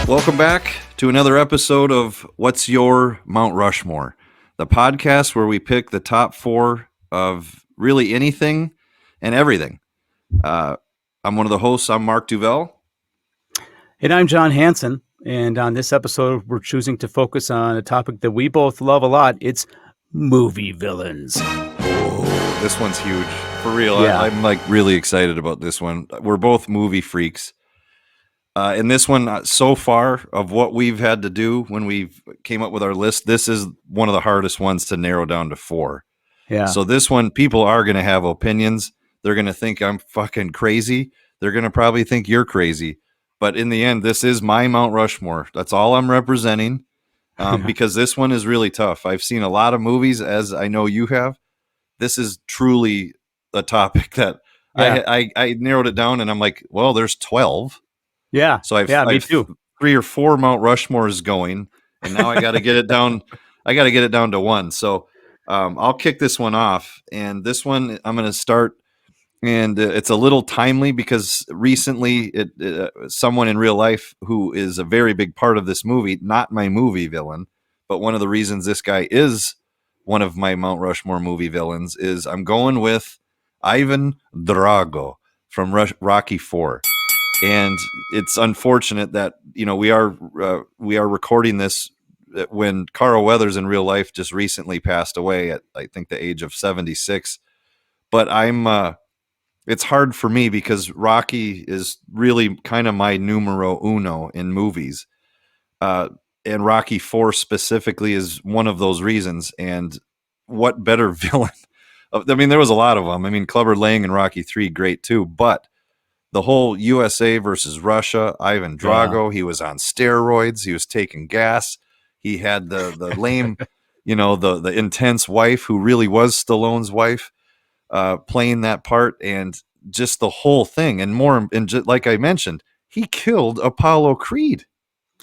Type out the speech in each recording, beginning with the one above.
Welcome back to another episode of What's Your Mount Rushmore, the podcast where we pick the top 4 of really anything and everything. I'm one of the hosts. I'm Mark Duvel. And I'm John Hansen. And on this episode, we're choosing to focus on a topic that we both love a lot. It's movie villains. Oh, this one's huge. For real. Yeah. I'm like really excited about this one. We're both movie freaks. And this one, so far, of what we've had to do when we came up with our list, this is one of the hardest ones to narrow down to 4. Yeah. So this one, people are going to have opinions. They're going to think I'm fucking crazy. They're going to probably think you're crazy. But in the end, this is my Mount Rushmore. That's all I'm representing, because this one is really tough. I've seen a lot of movies, as I know you have. This is truly a topic that I narrowed it down, and I'm like, well, there's 12. Yeah. So I've me too. 3 or 4 Mount Rushmores going, and now I got to get it down. I got to get it down to 1. So I'll kick this one off, and this one I'm going to start. And it's a little timely because recently someone in real life who is a very big part of this movie, not my movie villain, but one of the reasons this guy is one of my Mount Rushmore movie villains is I'm going with Ivan Drago from Rocky IV. And it's unfortunate that, we are recording this when Carl Weathers in real life just recently passed away at, I think, the age of 76. But it's hard for me because Rocky is really kind of my numero uno in movies. And Rocky IV specifically is one of those reasons. And what better villain? I mean, there was a lot of them. I mean, Clubber Lang and Rocky III, great too. But the whole USA versus Russia, Ivan Drago, He was on steroids. He was taking gas. He had the lame, the intense wife who really was Stallone's wife. Playing that part, and just the whole thing, and more, and just like I mentioned, he killed Apollo Creed.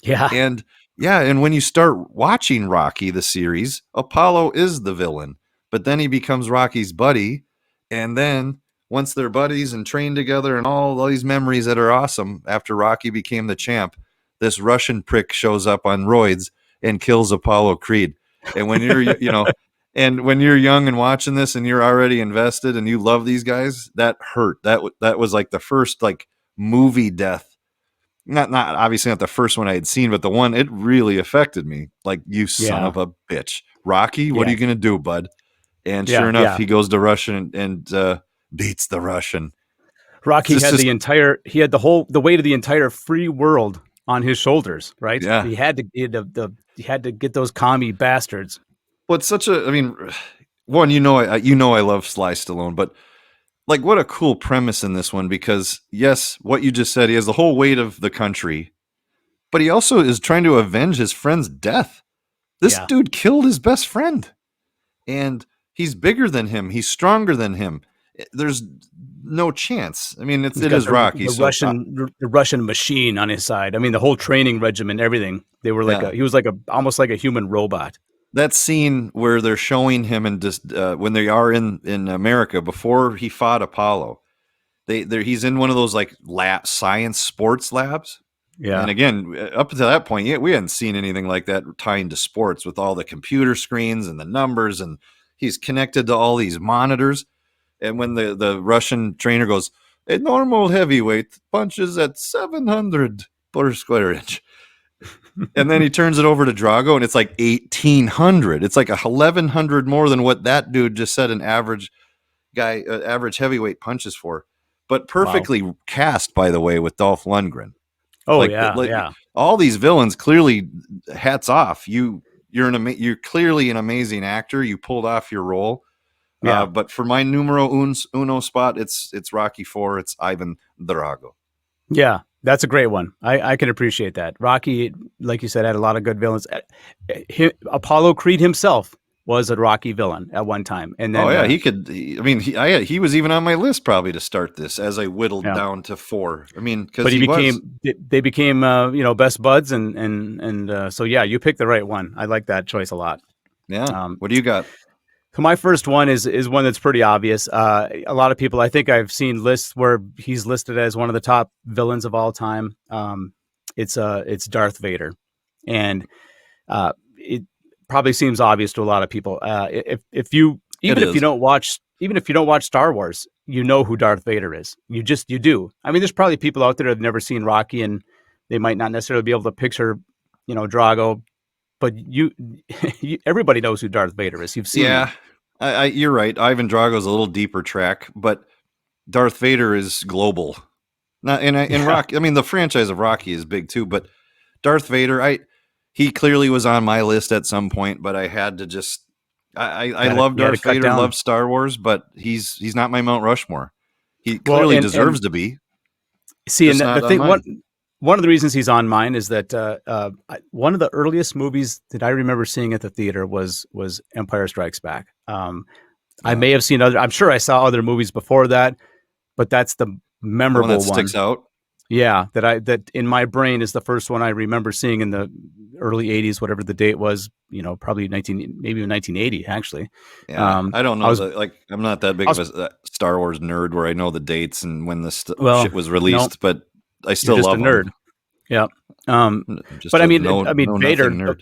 And when you start watching Rocky the series, Apollo is the villain, but then he becomes Rocky's buddy, and then once they're buddies and train together, and all these memories that are awesome after Rocky became the champ, this Russian prick shows up on roids and kills Apollo Creed. And when you're, and when you're young and watching this and you're already invested and you love these guys, that hurt. That was like the first like movie death. Not obviously not the first one I had seen, but the one it really affected me. Like, you son of a bitch. Rocky, what are you going to do, bud? And sure enough, he goes to Russian and beats the Russian. Rocky had the weight of the entire free world on his shoulders, right? Yeah. He had to get those commie bastards. Well, it's such a, I mean, one, I love Sly Stallone, but like, what a cool premise in this one, because yes, what you just said, he has the whole weight of the country, but he also is trying to avenge his friend's death. This dude killed his best friend, and he's bigger than him. He's stronger than him. There's no chance. I mean, it is Rocky. The Russian machine on his side. I mean, the whole training regimen, everything. They were like he was like almost like a human robot. That scene where they're showing him and just when they are in America before he fought Apollo, he's in one of those like science sports labs. Yeah. And again, up to that point, we hadn't seen anything like that tying to sports with all the computer screens and the numbers, and he's connected to all these monitors. And when the Russian trainer goes, a normal heavyweight punches at 700 per square inch. And then he turns it over to Drago, and it's like 1,800. It's like 1,100 more than what that dude just said an average heavyweight punches for. But perfectly cast, by the way, with Dolph Lundgren. Oh, All these villains, clearly, hats off. You're clearly an amazing actor. You pulled off your role. Yeah. But for my numero uno spot, it's Rocky IV. It's Ivan Drago. Yeah. That's a great one. I can appreciate that. Rocky, like you said, had a lot of good villains. Apollo Creed himself was a Rocky villain at one time. And then, he was even on my list probably to start this as I whittled down to 4. I mean, because they became best buds, and so you picked the right one. I like that choice a lot. Yeah. What do you got? So my first one is one that's pretty obvious. A lot of people, I think I've seen lists where he's listed as one of the top villains of all time. it's Darth Vader, and it probably seems obvious to a lot of people. If you It even if you is. don't watch Star Wars, you know who Darth Vader is. You do. I mean, there's probably people out there that have never seen Rocky, and they might not necessarily be able to picture, Drago, but everybody knows who Darth Vader is. You've seen Yeah, him. you're right. Ivan Drago's a little deeper track, but Darth Vader is global. Not in Yeah, Rocky. I mean, the franchise of Rocky is big too, but Darth Vader, he clearly was on my list at some point, but I had to just. I love you had to Darth cut Vader, down. love Star Wars, but he's not my Mount Rushmore. He Well, clearly and deserves to be, see, and just the not on thing, mine. one of the reasons he's on mine is that one of the earliest movies that I remember seeing at the theater was Empire Strikes Back. I Yeah, may have seen other. I'm sure I saw other movies before that, but that's the the one that memorable one. sticks out. Yeah, that in my brain is the first one I remember seeing in the early '80s, whatever the date was. Probably maybe 1980 actually. Yeah, I don't I know was the like. I'm not that I big of was a Star Wars nerd where I know the dates and when this well, shit was no, released, but I you're still just a love them. nerd. Yeah. Um, Just but a I mean, know Vader, nothing nerd.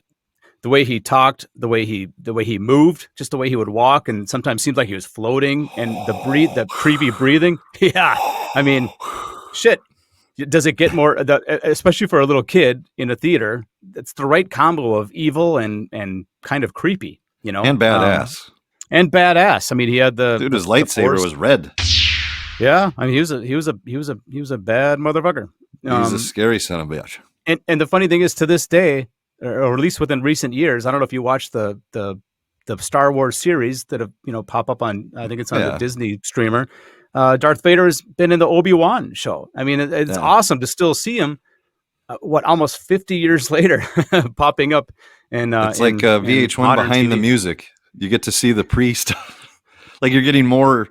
the way he talked, the way he moved, just the way he would walk, and sometimes seemed like he was floating, and the creepy breathing. Yeah, I mean, shit. Does it get more? Especially for a little kid in a theater, it's the right combo of evil and kind of creepy, And badass. and badass. I mean, he had the Dude, his the lightsaber force. was red. Yeah, I mean, he was a bad motherfucker. He's a Um, scary son of a bitch. and the funny thing is, to this day, or at least within recent years, I don't know if you watch the Star Wars series that have pop up on. I think it's on the Yeah, Disney streamer. Darth Vader has been in the Obi-Wan show. I mean, it's yeah. awesome to still see him. Almost 50 years later, popping up It's like in VH1 modern behind the TV. music. You get to see the priest. Like you're getting more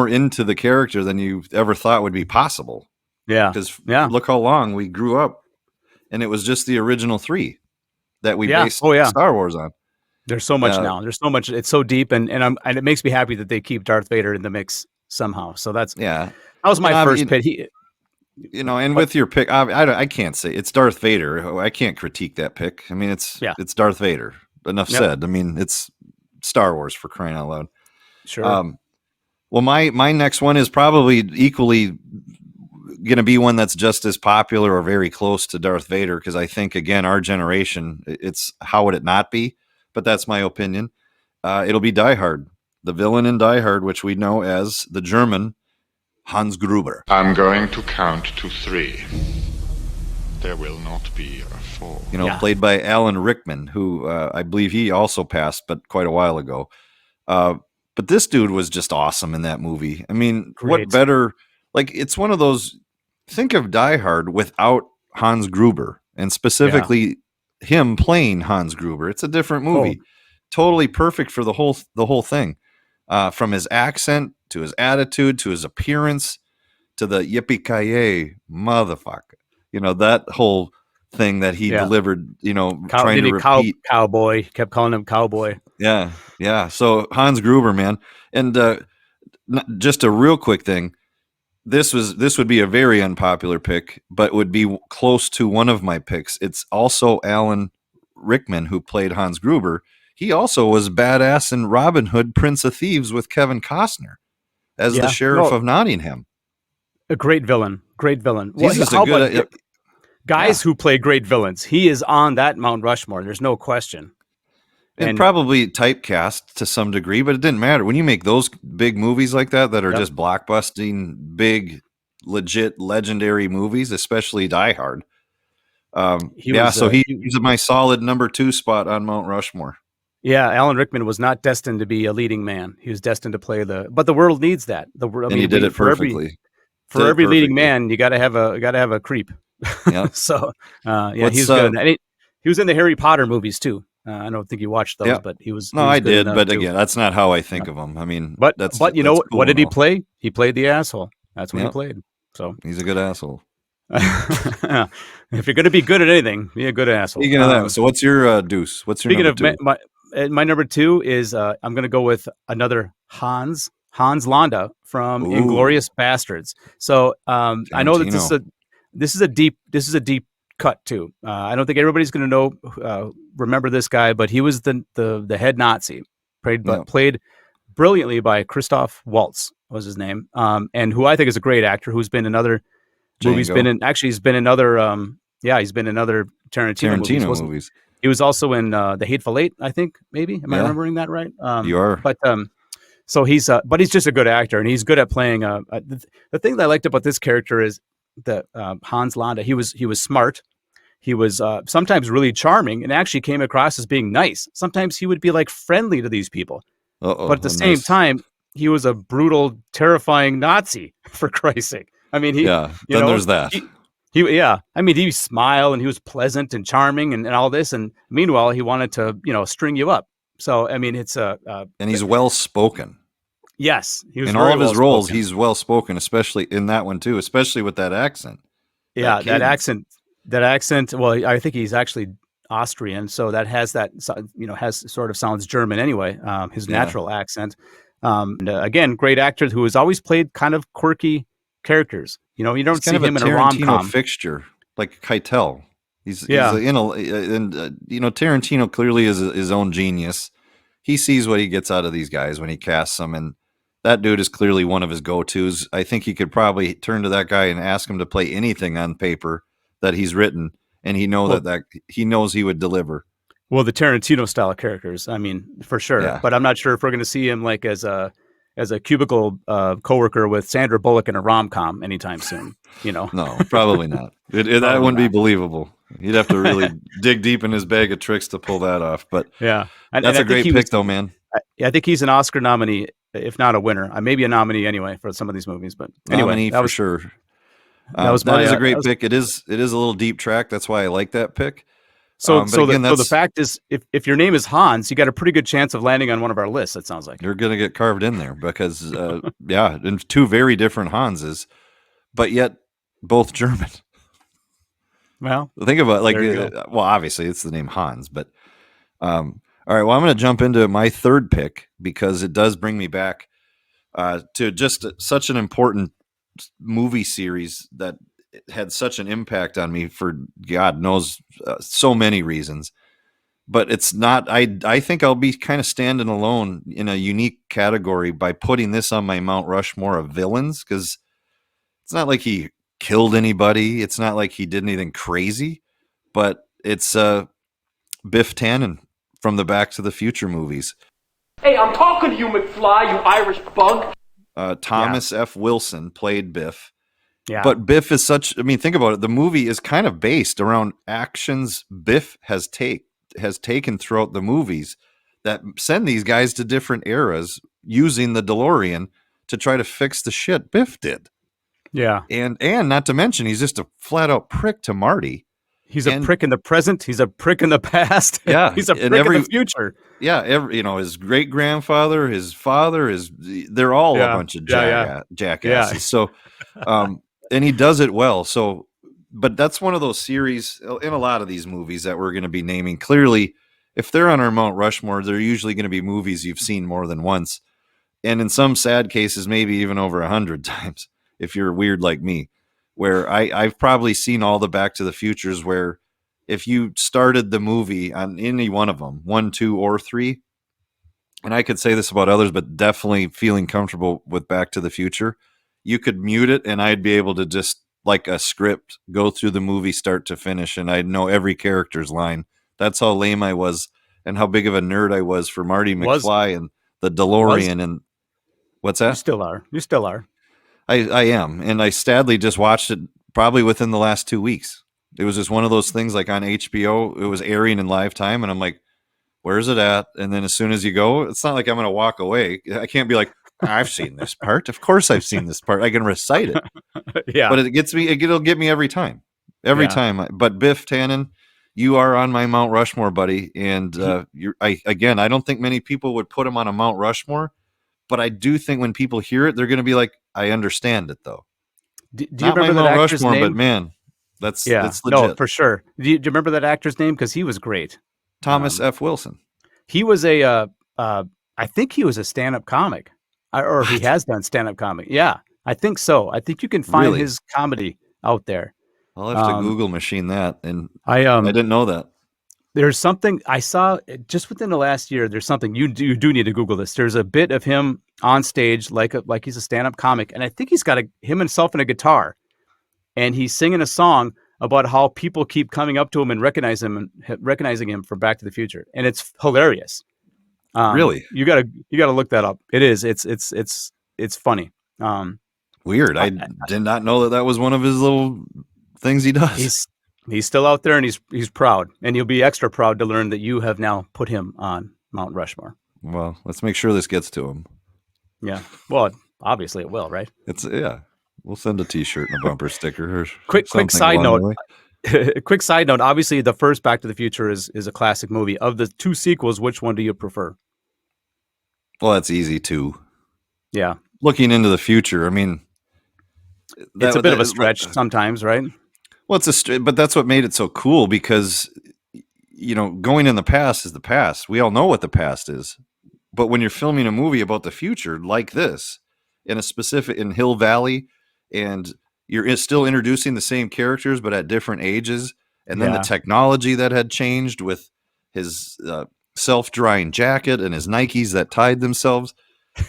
into the character than you ever thought would be possible. Yeah, Because yeah, look how long we grew up, and it was just the original three that we yeah. based Oh yeah. Star Wars on. There's so much Uh, now. There's so much. It's so deep, and it makes me happy that they keep Darth Vader in the mix somehow. So yeah, that was and my first pick. and But with your pick, I can't say it's Darth Vader. I can't critique that pick. I mean, yeah, it's Darth Vader. Enough yep, said. I mean, it's Star Wars for crying out loud. sure, Um, well, my next one is probably equally going to be one that's just as popular or very close to Darth Vader because I think again our generation, it's how would it not be? But that's my opinion. It'll be Die Hard, the villain in Die Hard, which we know as the German Hans Gruber. I'm going to count to 3. There will not be a 4. yeah, Played by Alan Rickman, who I believe he also passed, but quite a while ago. But this dude was just awesome in that movie. I mean, what great, better? Like, it's one of those. Think of Die Hard without Hans Gruber, and yeah. specifically him playing Hans Gruber. It's a different Oh, movie, totally perfect for the whole thing. From his accent to his attitude to his appearance to the yippee ki motherfucker. That whole thing that he yeah. delivered. Trying Did to he repeat. cowboy? Kept calling him cowboy. Yeah, yeah. So Hans Gruber, man, and just a real quick thing. This would be a very unpopular pick, but would be close to one of my picks. It's also Alan Rickman who played Hans Gruber. He also was badass in Robin Hood, Prince of Thieves with Kevin Costner as the Yeah, sheriff no, of Nottingham. a great villain. Great villain. Well, He's just a how about good, guys yeah. who play great villains? He is on that Mount Rushmore. There's no question. And And probably typecast to some degree, but it didn't matter. When you make those big movies like that are yep, just blockbusting, big, legit, legendary movies, especially Die Hard. he Yeah, was. so he's my solid number 2 spot on Mount Rushmore. Yeah, Alan Rickman was not destined to be a leading man. He was destined to play but the world needs that. I And he mean, did it for every perfectly. for every leading man, you got to have a creep. Yep. So, yeah, he What's was good. And he was in the Harry Potter movies too. I don't think you watched those, yeah. but No, he was I good in did, those but too. again, that's not how I Yeah. think of him. I mean, But you know that's what cool did and he all. play? He played the asshole. That's what he Yep. played. So, He's a good asshole. if you're going to be good at anything, be a good asshole. Speaking of that, so what's your deuce? What's your Speaking number of 2? my number 2 is I'm going to go with another Hans Landa from Ooh, Inglorious Bastards. So I know that Tarantino. this is a deep cut too. I don't think everybody's going to remember this guy, but he was the head Nazi, played brilliantly by Christoph Waltz was his name, and who I think is a great actor who's been in other movies. He's been in other he's been in other Tarantino movies. He was also in The Hateful Eight, I think, maybe. Am I remembering that right? You are. But so he's just a good actor, and he's good at playing. The thing that I liked about this character is that Hans Landa. He was smart. He was sometimes really charming, and actually came across as being nice. Sometimes he would be like friendly to these people, but at the same time, he was a brutal, terrifying Nazi. For Christ's sake, I mean, there's that. I mean, he smiled and he was pleasant and charming and all this, and meanwhile, he wanted to string you up. So I mean, it's and he's well spoken. Yes, he was in all of his roles. He's well spoken, especially in that one too, especially with that accent. Yeah, that accent. Well, I think he's actually Austrian, so that has has sort of sounds German anyway. His natural accent. And, again, great actor who has always played kind of quirky characters. You don't see him in a rom-com fixture like Keitel. He's Tarantino clearly is his own genius. He sees what he gets out of these guys when he casts them, and that dude is clearly one of his go-tos. I think he could probably turn to that guy and ask him to play anything on paper that he's written, and he knows he would deliver. Well, the Tarantino style characters, I mean, for sure. Yeah. But I'm not sure if we're going to see him like as a cubicle coworker with Sandra Bullock in a rom-com anytime soon. No, probably not. That wouldn't be believable. He'd have to really dig deep in his bag of tricks to pull that off. But that's a great pick, though, man. I think he's an Oscar nominee, if not a winner. Maybe a nominee anyway for some of these movies. But anyway, nominee for sure. That is a great pick. It is a little deep track. That's why I like that pick. So the fact is, if your name is Hans, you got a pretty good chance of landing on one of our lists. It sounds like you're going to get carved in there because, and two very different Hanses, but yet both German. Well, think about obviously it's the name Hans, but all right. Well, I'm going to jump into my third pick because it does bring me back to just such an important movie series that had such an impact on me for God knows so many reasons. But it's not. I think I'll be kind of standing alone in a unique category by putting this on my Mount Rushmore of villains, because it's not like he killed anybody. It's not like he did anything crazy, but it's Biff Tannen from the Back to the Future movies. Hey, I'm talking to you, McFly, you Irish bug. Thomas F. Wilson played Biff. Yeah. But Biff is think about it. The movie is kind of based around actions Biff has taken throughout the movies that send these guys to different eras using the DeLorean to try to fix the shit Biff did. Yeah. And not to mention, he's just a flat out prick to Marty. He's a prick in the present. He's a prick in the past. Yeah. He's a prick in the future. Yeah. His great grandfather, his father, they're all a bunch of jackasses. Yeah. So, and he does it well. So, but that's one of those series in a lot of these movies that we're going to be naming. Clearly, if they're on our Mount Rushmore, they're usually going to be movies you've seen more than once. And in some sad cases, maybe even over 100 times, if you're weird like me, where I've probably seen all the Back to the Futures, where if you started the movie on any one of them, 1, 2, or 3, and I could say this about others, but definitely feeling comfortable with Back to the Future, you could mute it and I'd be able to just, like a script, go through the movie start to finish, and I'd know every character's line. That's how lame I was and how big of a nerd I was for Marty McFly and the DeLorean. And what's that? You still are. I am. And I sadly just watched it probably within the last 2 weeks. It was just one of those things like on HBO, it was airing in live time. And I'm like, where's it at? And then as soon as you go, it's not like I'm going to walk away. I can't be like, I've seen this part. Of course I've seen this part. I can recite it. Yeah. But it'll get me every time. Every time. But Biff Tannen, you are on my Mount Rushmore, buddy. And I don't think many people would put him on a Mount Rushmore, but I do think when people hear it, they're going to be like, I understand it though. Do you remember that actor's name? But man, that's legit. No, for sure. Do you remember that actor's name? Because he was great. Thomas F. Wilson. He was I think he was a stand-up comic. Or he has done stand-up comedy. Yeah, I think so. I think you can find his comedy out there. I'll have to Google machine that, and I I didn't know that. There's something I saw just within the last year. There's something you do need to Google this. There's a bit of him on stage, like he's a stand-up comic, and I think he's got himself and a guitar, and he's singing a song about how people keep coming up to him and recognizing him from Back to the Future, and it's hilarious. Really? You gotta look that up. It is. It's funny. Weird. I did not know that was one of his little things he does. He's still out there, and he's proud, and you'll be extra proud to learn that you have now put him on Mount Rushmore. Well, let's make sure this gets to him. Yeah. Well, obviously it will, right? We'll send a T-shirt and a bumper sticker. Or quick side note. the Quick side note. Obviously, the first Back to the Future is a classic movie. Of the two sequels, which one do you prefer? Well, that's easy too. Yeah. Looking into the future, I mean, It's a bit of a stretch sometimes, right? Well, but that's what made it so cool, because going in the past is the past. We all know what the past is, but when you're filming a movie about the future like this, in Hill Valley, and you're still introducing the same characters but at different ages, and then the technology that had changed with his self-drying jacket and his Nikes that tied themselves.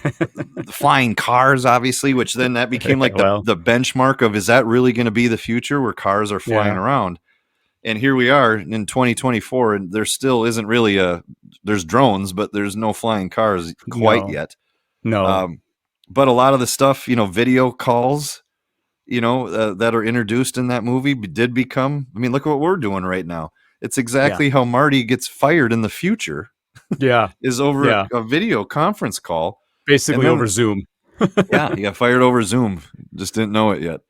The flying cars, obviously, which then that became like the benchmark of, is that really going to be the future where cars are flying around? And here we are in 2024, and there still isn't really there's drones, but there's no flying cars quite yet. No. But a lot of the stuff, video calls, that are introduced in that movie did become, I mean, look at what we're doing right now. It's exactly how Marty gets fired in the future. Yeah. Is over a video conference call. Basically over Zoom. Yeah, he got fired over Zoom. Just didn't know it yet.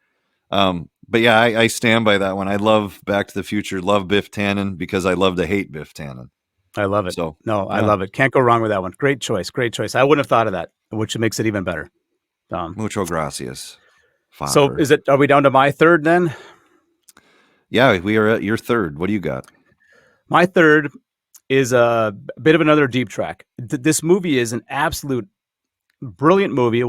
But yeah, I stand by that one. I love Back to the Future, love Biff Tannen, because I love to hate Biff Tannen. I love it. So I love it. Can't go wrong with that one. Great choice. I wouldn't have thought of that, which makes it even better. Mucho gracias. Father. So are we down to my third then? Yeah, we are at your third. What do you got? My third is a bit of another deep track. This movie is an absolute brilliant movie.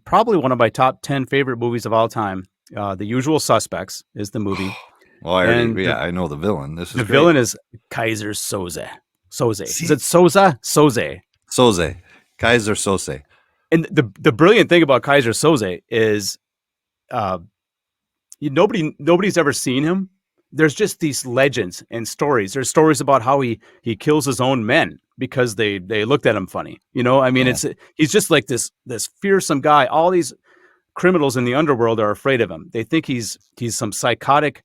Probably one of my top 10 favorite movies of all time. The Usual Suspects is the movie. Well, I know the villain. The villain is Kaiser Soze. Is it Souza? Soze. Kaiser Soze. And the brilliant thing about Kaiser Soze is, nobody's ever seen him. There's just these legends and stories. There's stories about how he kills his own men because they looked at him funny. He's just like this fearsome guy. All these criminals in the underworld are afraid of him. They think he's some psychotic,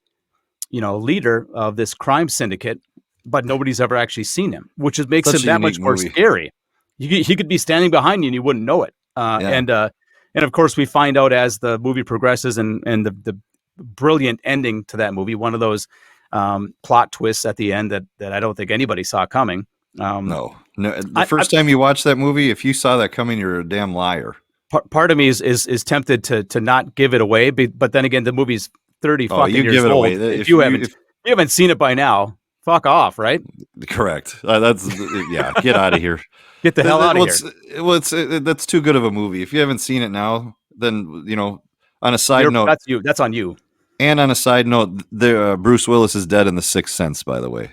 leader of this crime syndicate, but nobody's ever actually seen him, which makes him that much more scary. He could be standing behind you and you wouldn't know it. And of course we find out as the movie progresses and the brilliant ending to that movie, one of those plot twists at the end that I don't think anybody saw coming. No. The first time you watch that movie, if you saw that coming, you're a damn liar. Part of me is tempted to not give it away, but then again, the movie's 30 fucking years give it old. away. If you haven't seen it by now, fuck off, right? Correct. That's get out of here. Get the hell out of here. That's too good of a movie. If you haven't seen it now, then on a side note, that's you. That's on you. And on a side note, Bruce Willis is dead in The Sixth Sense. By the way,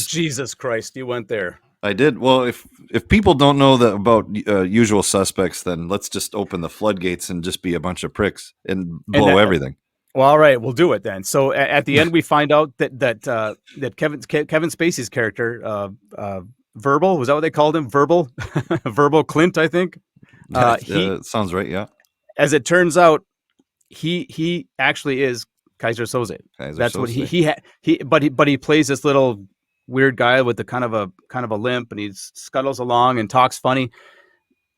Jesus Christ, you went there. I did. Well, if people don't know about Usual Suspects, then let's just open the floodgates and just be a bunch of pricks and blow everything. Well, all right, we'll do it then. So at the end, we find out that Kevin Spacey's character, Verbal, was that what they called him? Verbal, Verbal Clint, I think. Sounds right. Yeah. As it turns out, he actually is Kaiser Soze. That's what but he plays this little weird guy with the kind of a limp, and he scuttles along and talks funny.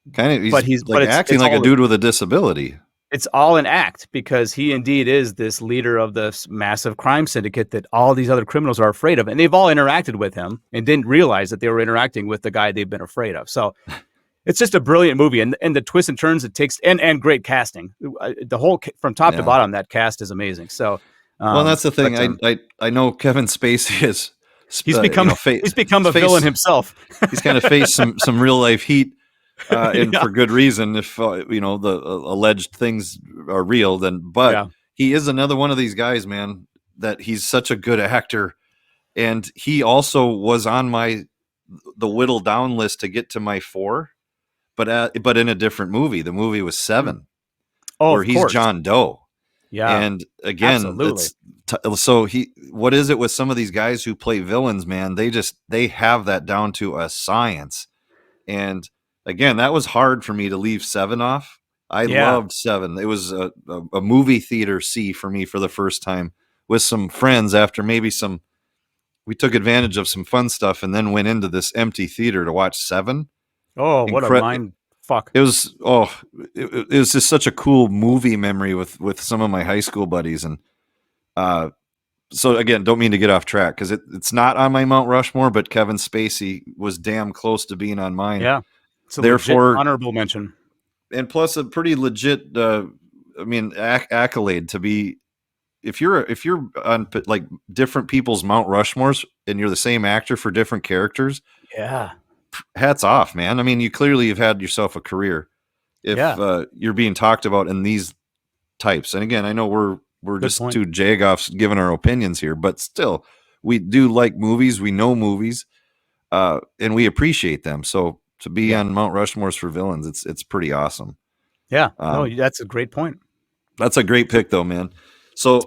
But he's acting like a dude with a disability. It's all an act, because he indeed is this leader of this massive crime syndicate that all these other criminals are afraid of, and they've all interacted with him and didn't realize that they were interacting with the guy they've been afraid of. So it's just a brilliant movie, and the twists and turns it takes, and great casting. The whole from top to bottom, that cast is amazing. So, well, that's the thing. I know Kevin Spacey is. He's become a villain himself. He's kind of faced some real life heat, and for good reason. If the alleged things are real, then he is another one of these guys, man. that he's such a good actor, and he also was on the whittle down list to get to my 4, but in a different movie. The movie was 7, Oh, where of he's course. John Doe. Yeah. And again, Absolutely. so what is it with some of these guys who play villains, man? They have that down to a science. And again, that was hard for me to leave 7 off. I Yeah. loved 7. It was a movie theater see for me for the first time with some friends after we took advantage of some fun stuff and then went into this empty theater to watch 7. Oh, what a mind fuck. It was it was just such a cool movie memory with some of my high school buddies. And so again, don't mean to get off track because it's not on my Mount Rushmore, but Kevin Spacey was damn close to being on mine. Yeah. It's a Therefore, legit honorable mention. and plus a pretty legit accolade to be, if you're on like different people's Mount Rushmores and you're the same actor for different characters, Yeah. hats off, man. I mean, you clearly have had yourself a career if you're being talked about in these types. And again, I know we're Good just point. two jagoffs giving our opinions here, but still, we do like movies. We know movies, and we appreciate them. So to be on Mount Rushmores for villains, it's pretty awesome. Yeah. No, that's a great point. That's a great pick, though, man. So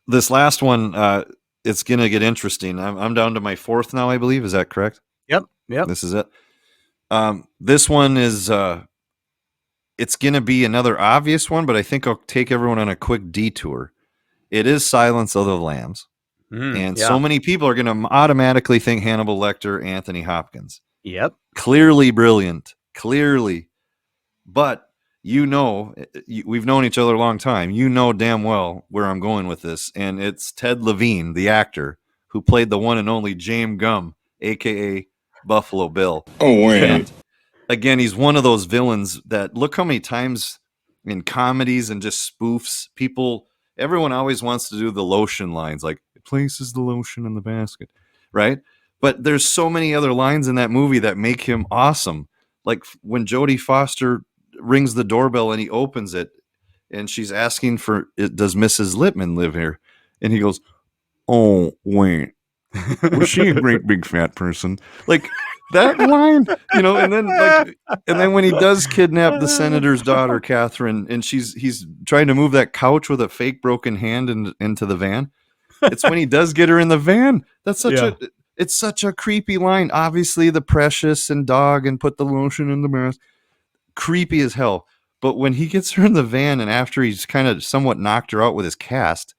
this last one, it's gonna get interesting. I'm down to my 4th now, I believe. Is that correct? Yep. Yep. This is it. This one is it's gonna be another obvious one, but I think I'll take everyone on a quick detour. It is Silence of the Lambs. And so many people are going to automatically think Hannibal Lecter, Anthony Hopkins. Yep. Clearly brilliant. Clearly. But we've known each other a long time. You know damn well where I'm going with this. And it's Ted Levine, the actor, who played the one and only James Gumb, a.k.a. Buffalo Bill. Oh, wait. And again, he's one of those villains that, look how many times in comedies and just spoofs, everyone always wants to do the lotion lines, like, it places the lotion in the basket, right? But there's so many other lines in that movie that make him awesome. Like when Jodie Foster rings the doorbell and he opens it and she's asking does Mrs. Lippman live here? And he goes, oh, wait, was she a great big fat person? Like that line, and then when he does kidnap the senator's daughter, Catherine, and he's trying to move that couch with a fake broken hand into the van. It's when he does get her in the van. That's it's such a creepy line. Obviously the precious and dog and put the lotion in the mask. Creepy as hell. But when he gets her in the van and after he's kind of somewhat knocked her out with his cast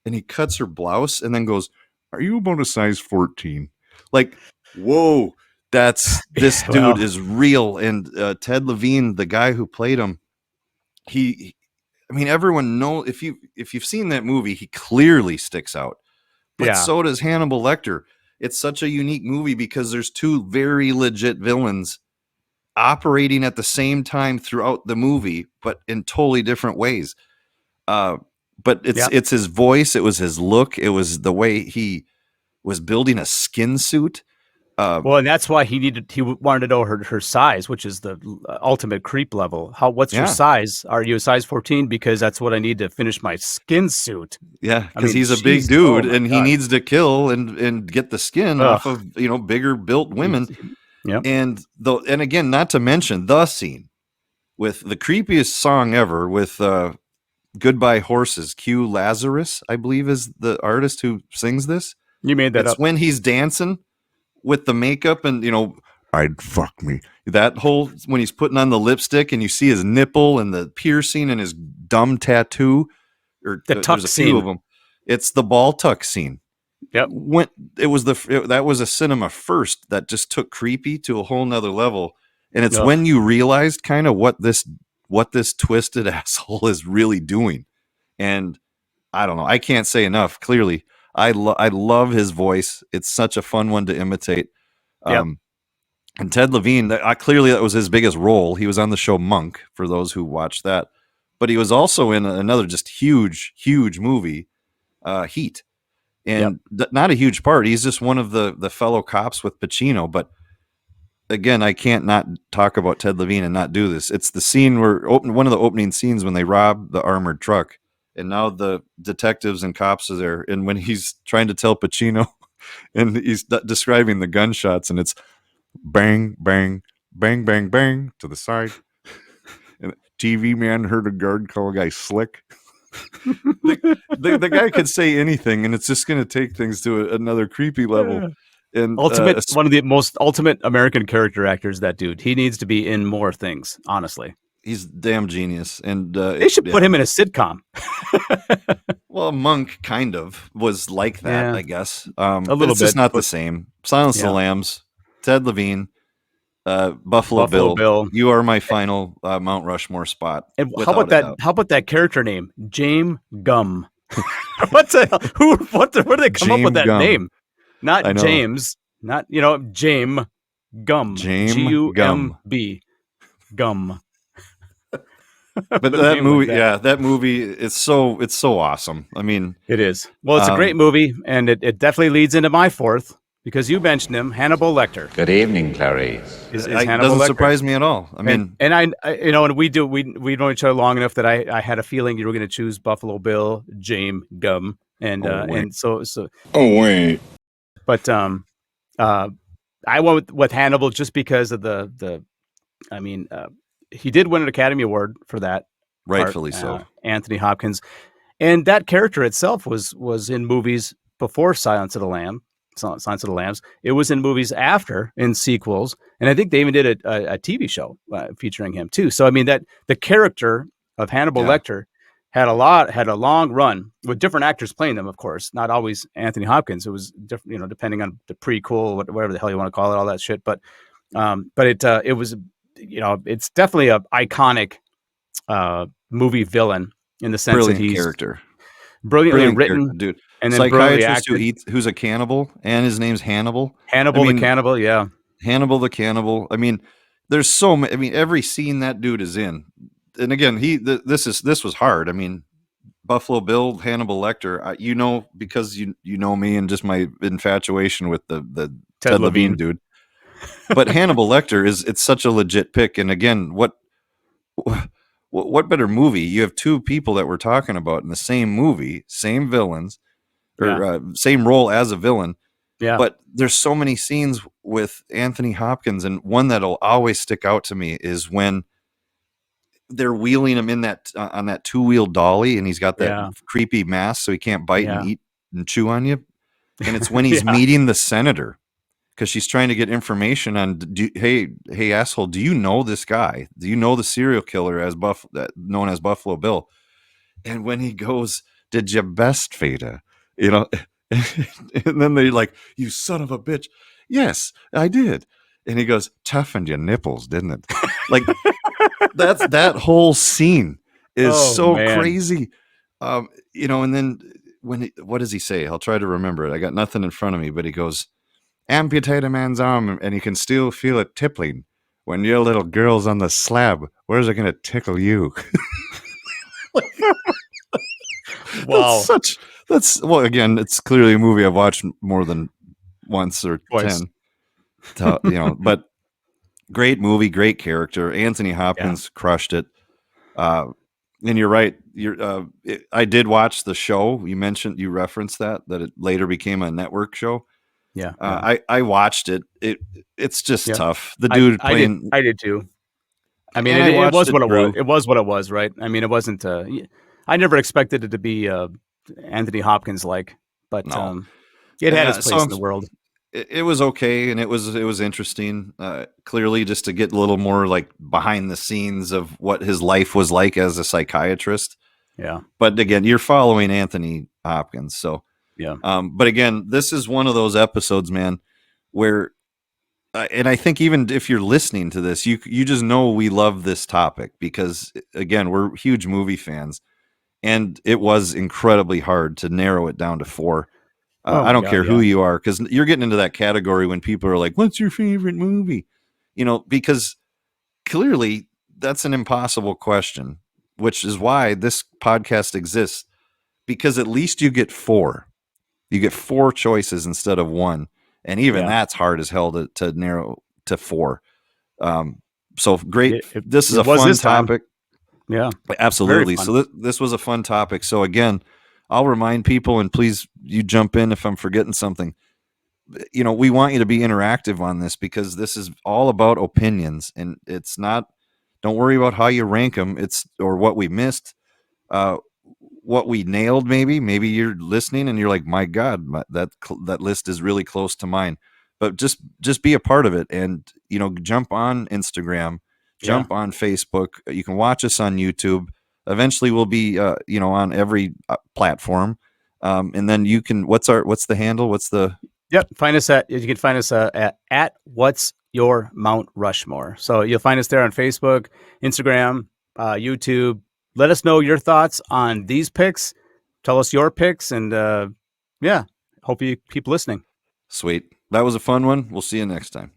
and he cuts her blouse and then goes, are you about a size 14? Like, whoa. This dude is real. And Ted Levine, the guy who played him, everyone knows, if you've seen that movie, he clearly sticks out. But so does Hannibal Lecter. It's such a unique movie because there's two very legit villains operating at the same time throughout the movie, but in totally different ways. But it's his voice, it was his look, it was the way he was building a skin suit. And that's why he wanted to know her size, which is the ultimate creep level. What's your size? Are you a size 14? Because that's what I need to finish my skin suit. Yeah, because he's a big dude and he needs to kill and get the skin off of bigger built women. Yeah, and again, not to mention the scene with the creepiest song ever with Goodbye Horses. Q Lazarus, I believe, is the artist who sings this. You made that up. It's when he's dancing with the makeup and I'd fuck me. That whole, when he's putting on the lipstick and you see his nipple and the piercing and his dumb tattoo, or the tuck there's a scene. few of them. It's the ball tuck scene. Yep. That was a cinema first that just took creepy to a whole nother level. And it's when you realized kind of what this twisted asshole is really doing. And I don't know. I can't say enough. Clearly, I love his voice. It's such a fun one to imitate. And Ted Levine, clearly that was his biggest role. He was on the show Monk, for those who watched that. But he was also in another just huge, huge movie, Heat. And not a huge part. He's just one of the fellow cops with Pacino. But again, I can't not talk about Ted Levine and not do this. It's the scene one of the opening scenes when they rob the armored truck and now the detectives and cops are there. And when he's trying to tell Pacino, and he's describing the gunshots, and it's bang, bang, bang, bang, bang to the side. And TV man heard a guard call a guy slick. The guy could say anything, and it's just going to take things to another creepy level. And one of the most ultimate American character actors, that dude. He needs to be in more things, honestly. He's damn genius. And they should put him in a sitcom. Well, Monk kind of was like that, I guess. A little bit. It's just not the same. Silence of the Lambs, Ted Levine, Buffalo Bill. You are my final Mount Rushmore spot. And how about that? How about that character name, James Gum? What the hell? Where did they come up with that name? Not James, not James Gum. James G-U-M-B. Gum. But that movie, that movie, it's so awesome. I mean, it is. Well, it's a great movie, and it definitely leads into my fourth, because you mentioned him, Hannibal Lecter. Good evening, Clarice. It doesn't surprise me at all. I mean, and I and we've known each other long enough that I had a feeling you were going to choose Buffalo Bill, James Gum, and so. Oh wait. But I went with Hannibal just because of he did win an Academy Award for that. Rightfully so. Anthony Hopkins. And that character itself was in movies before Silence of the Lambs. It was in movies after, in sequels. And I think they even did a TV show featuring him too. So, I mean, that the character of Hannibal Lecter had a long run with different actors playing them, of course, not always Anthony Hopkins. It was different, depending on the prequel, whatever the hell you want to call it, all that shit. But it was, it's definitely a iconic movie villain in the sense that he's character, brilliantly written, dude. And then psychiatrist who's a cannibal, and his name's Hannibal. The cannibal, yeah. Hannibal the cannibal. I mean, there's so many. I mean, every scene that dude is in. And again, this was hard. I mean, Buffalo Bill, Hannibal Lecter, because you know me and just my infatuation with the Ted Levine dude. But Hannibal Lecter it's such a legit pick. And again, what better movie? You have two people that we're talking about in the same movie, same villains, or same role as a villain. Yeah. But there's so many scenes with Anthony Hopkins, and one that'll always stick out to me is when they're wheeling him in that on that two-wheeled dolly, and he's got that creepy mask so he can't bite and eat and chew on you. And it's when he's meeting the senator, because she's trying to get information on, hey asshole, do you know this guy? Do you know the serial killer known as Buffalo Bill? And when he goes, did you breastfeed her? And then they're like, you son of a bitch. Yes, I did. And he goes, toughened your nipples, didn't it? Like, that whole scene is crazy. And then what does he say? I'll try to remember it. I got nothing in front of me, but he goes, amputate a man's arm and you can still feel it tickling. When your little girl's on the slab, where's it going to tickle you? Wow. Again, it's clearly a movie I've watched more than once or twice. 10. But great movie, great character. Anthony Hopkins crushed it. And you're right. I did watch the show. You referenced that it later became a network show. Yeah. I watched it. It's just tough. The dude playing. I did too. I mean, it was what it was. It was what it was, right? I mean, it wasn't. I never expected it to be Anthony Hopkins like, but no. It had its place in the world. It was okay, and it was interesting. Clearly, just to get a little more like behind the scenes of what his life was like as a psychiatrist. Yeah. But again, you're following Anthony Hopkins, so yeah. But again, this is one of those episodes, man, where, and I think even if you're listening to this, you just know we love this topic because again, we're huge movie fans, and it was incredibly hard to narrow it down to 4. I don't care who you are, because you're getting into that category when people are like, what's your favorite movie? Because clearly that's an impossible question, which is why this podcast exists, because at least you get 4. You get 4 choices instead of 1. And even that's hard as hell to narrow to 4. So great. This is a fun topic. Yeah. Absolutely. fun. So this was a fun topic. So again, I'll remind people, and please you jump in if I'm forgetting something. We want you to be interactive on this because this is all about opinions, and it's not. Don't worry about how you rank them. It's or what we missed, what we nailed. Maybe you're listening and you're like, my God, that list is really close to mine. But just be a part of it, and jump on Instagram, jump on Facebook. You can watch us on YouTube. Eventually, we'll be on every platform. And then you can. What's the handle? What's the Yep. You can find us at What's Your Mount Rushmore. So you'll find us there on Facebook, Instagram, YouTube. Let us know your thoughts on these picks. Tell us your picks, and hope you keep listening. Sweet. That was a fun one. We'll see you next time.